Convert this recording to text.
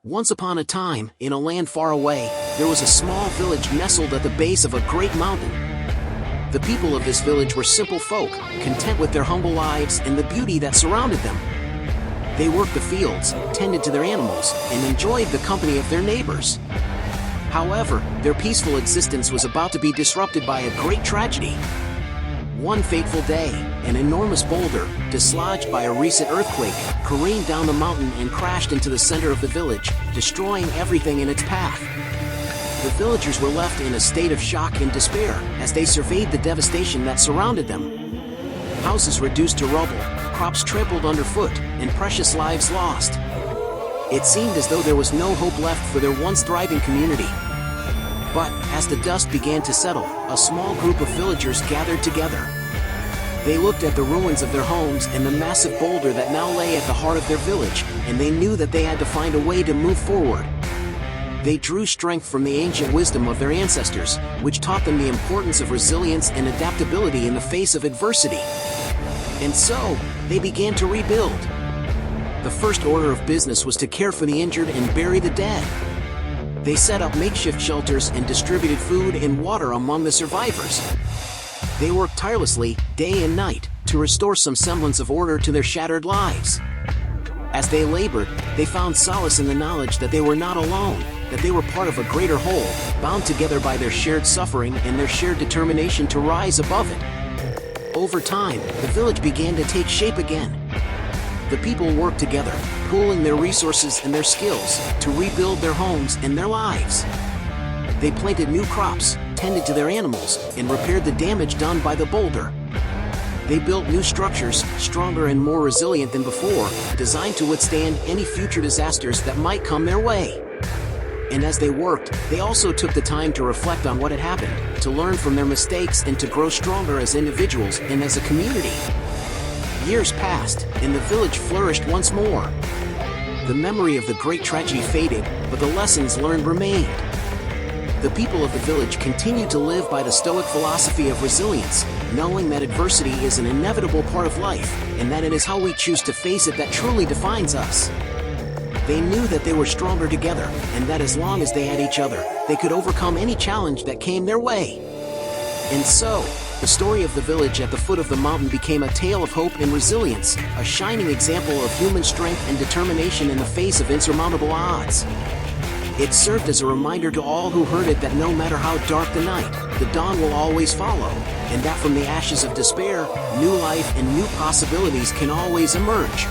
Once upon a time, in a land far away, there was a small village nestled at the base of a great mountain. The people of this village were simple folk, content with their humble lives and the beauty that surrounded them. They worked the fields, tended to their animals, and enjoyed the company of their neighbors. However, their peaceful existence was about to be disrupted by a great tragedy. One fateful day, an enormous boulder, dislodged by a recent earthquake, careened down the mountain and crashed into the center of the village, destroying everything in its path. The villagers were left in a state of shock and despair as they surveyed the devastation that surrounded them. Houses reduced to rubble, crops trampled underfoot, and precious lives lost. It seemed as though there was no hope left for their once thriving community. But, as the dust began to settle, a small group of villagers gathered together. They looked at the ruins of their homes and the massive boulder that now lay at the heart of their village, and they knew that they had to find a way to move forward. They drew strength from the ancient wisdom of their ancestors, which taught them the importance of resilience and adaptability in the face of adversity. And so, they began to rebuild. The first order of business was to care for the injured and bury the dead. They set up makeshift shelters and distributed food and water among the survivors. They worked tirelessly, day and night, to restore some semblance of order to their shattered lives. As they labored, they found solace in the knowledge that they were not alone, that they were part of a greater whole, bound together by their shared suffering and their shared determination to rise above it. Over time, the village began to take shape again. The people worked together, pooling their resources and their skills to rebuild their homes and their lives. They planted new crops, tended to their animals, and repaired the damage done by the boulder. They built new structures, stronger and more resilient than before, designed to withstand any future disasters that might come their way. And as they worked, they also took the time to reflect on what had happened, to learn from their mistakes and to grow stronger as individuals and as a community. Years passed, and the village flourished once more. The memory of the great tragedy faded, but the lessons learned remained. The people of the village continued to live by the Stoic philosophy of resilience, knowing that adversity is an inevitable part of life, and that it is how we choose to face it that truly defines us. They knew that they were stronger together, and that as long as they had each other, they could overcome any challenge that came their way. And so, the story of the village at the foot of the mountain became a tale of hope and resilience, a shining example of human strength and determination in the face of insurmountable odds. It served as a reminder to all who heard it that no matter how dark the night, the dawn will always follow, and that from the ashes of despair, new life and new possibilities can always emerge.